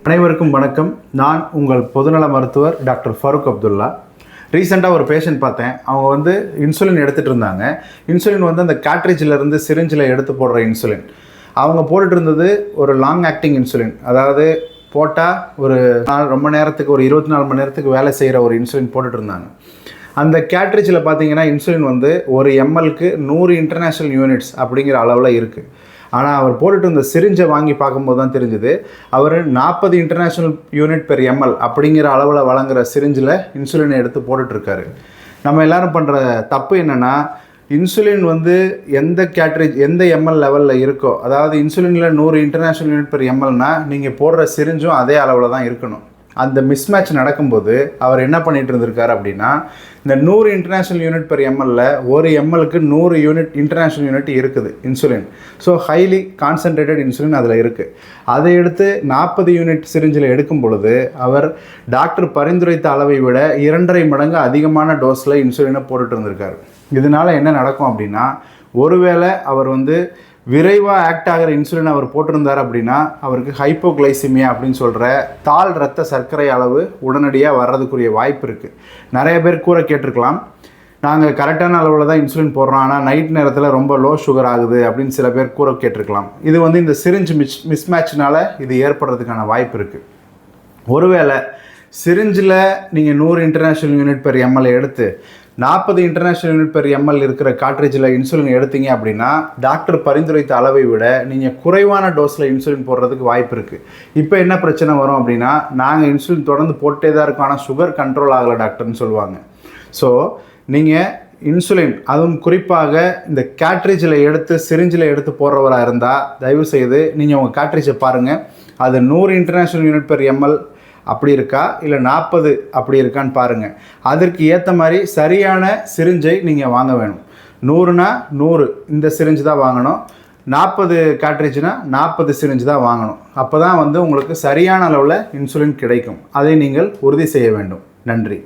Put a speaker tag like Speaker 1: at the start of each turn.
Speaker 1: அனைவருக்கும் வணக்கம். நான் உங்கள் பொதுநல மருத்துவர் டாக்டர் ஃபருக் அப்துல்லா. ரீசெண்டாக ஒரு பேஷண்ட் பார்த்தேன். அவங்க இன்சுலின் எடுத்துகிட்டு இருந்தாங்க. இன்சுலின் அந்த கேட்ரேஜிலேருந்து சிரிஞ்சில் எடுத்து போடுற இன்சுலின். அவங்க போட்டுட்டு இருந்தது ஒரு லாங் ஆக்டிங் இன்சுலின். அதாவது போட்டால் ரொம்ப நேரத்துக்கு ஒரு 24 மணி நேரத்துக்கு வேலை செய்கிற ஒரு இன்சுலின் போட்டுட்டு இருந்தாங்க. அந்த கேட்ரேஜில் பார்த்தீங்கன்னா இன்சுலின் ஒரு எம்எல்க்கு 100 இன்டர்நேஷ்னல் யூனிட்ஸ் அப்படிங்கிற அளவில் இருக்குது. ஆனால் அவர் போட்டுட்டு இருந்த சிரிஞ்சை வாங்கி பார்க்கும்போது தான் தெரிஞ்சுது அவர் 40 இன்டர்நேஷ்னல் யூனிட் பெர் எம்எல் அப்படிங்கிற அளவில் வழங்குகிற சிரிஞ்சில் இன்சுலினை எடுத்து போட்டுட்ருக்காரு. நம்ம எல்லோரும் பண்ணுற தப்பு என்னென்னா, இன்சுலின் எந்த கேட்ரேஜ் எந்த எம்எல் லெவலில் இருக்கோ, அதாவது இன்சுலினில் 100 இன்டர்நேஷ்னல் யூனிட் பெர் எம்எல்னால் நீங்கள் போடுற சிரிஞ்சும் அதே அளவில் தான் இருக்கணும். அந்த மிஸ்மேட்ச் நடக்கும்போது அவர் என்ன பண்ணிகிட்டு இருந்திருக்காரு அப்படின்னா, இந்த 100 இன்டர்நேஷ்னல் யூனிட் பெர் எம்எல்ல ஒரு எம்எல்க்கு 100 யூனிட் இன்டர்நேஷ்னல் யூனிட் இருக்குது insulin. So highly concentrated insulin அதில் இருக்குது. அதை எடுத்து 40 யூனிட் சிரிஞ்சில் எடுக்கும் பொழுது அவர் டாக்டர் பரிந்துரைத்த அளவை விட 2.5 மடங்கு அதிகமான டோஸில் இன்சுலினை போட்டுட்டு இருந்திருக்காரு. இதனால் என்ன நடக்கும் அப்படின்னா, ஒருவேளை அவர் விரைவாக ஆக்ட் ஆகிற இன்சுலின் அவர் போட்டிருந்தார் அப்படின்னா அவருக்கு ஹைப்போகிளைசிமியா அப்படின்னு சொல்கிற தாழ் இரத்த சர்க்கரை அளவு உடனடியாக வர்றதுக்குரிய வாய்ப்பு இருக்குது. நிறைய பேர் கூற கேட்டிருக்கலாம், நாங்கள் கரெக்டான அளவில் தான் இன்சுலின் போடுறோம், ஆனால் நைட் நேரத்தில் ரொம்ப லோ சுகர் ஆகுது அப்படின்னு சில பேர் கூற கேட்டிருக்கலாம். இது இந்த சிரிஞ்ச் மிஸ்மேட்ச்னால இது ஏற்படுறதுக்கான வாய்ப்பு இருக்குது. ஒருவேளை சிரிஞ்சில் நீங்கள் 100 இன்டர்நேஷ்னல் யூனிட் பெர் எம்எல் எடுத்து 40 இன்டர்நேஷ்னல் யூனிட் பெர் எம்எல் இருக்கிற காட்ரேஜில் இன்சுலின் எடுத்தீங்க அப்படின்னா டாக்டர் பரிந்துரைத்த அளவை விட நீங்கள் குறைவான டோஸில் இன்சுலின் போடுறதுக்கு வாய்ப்பு இருக்குது. இப்போ என்ன பிரச்சனை வரும் அப்படின்னா, நாங்கள் இன்சுலின் தொடர்ந்து போட்டே தான் இருக்கோம், ஆனால் சுகர் கண்ட்ரோல் ஆகலை டாக்டர்னு சொல்லுவாங்க. ஸோ நீங்கள் இன்சுலின், அதுவும் குறிப்பாக இந்த கேட்ரேஜில் எடுத்து சிரிஞ்சில் எடுத்து போடுறவராக இருந்தால் தயவுசெய்து நீங்கள் உங்கள் கேட்ரேஜை பாருங்கள். அது 100 இன்டர்நேஷ்னல் யூனிட் பெர் எம்எல் அப்படி இருக்கா இல்லை 40 அப்படி இருக்கான்னு பாருங்கள். அதற்கு ஏற்ற மாதிரி சரியான சிரிஞ்சை நீங்கள் வாங்க வேணும். 100னா 100 இந்த சிரிஞ்சு தான் வாங்கணும். 40 கேட்ரேஜ்னா 40 சிரிஞ்சு தான் வாங்கணும். அப்போ தான் உங்களுக்கு சரியான அளவில் இன்சுலின் கிடைக்கும். அதை நீங்கள் உறுதி செய்ய வேண்டும். நன்றி.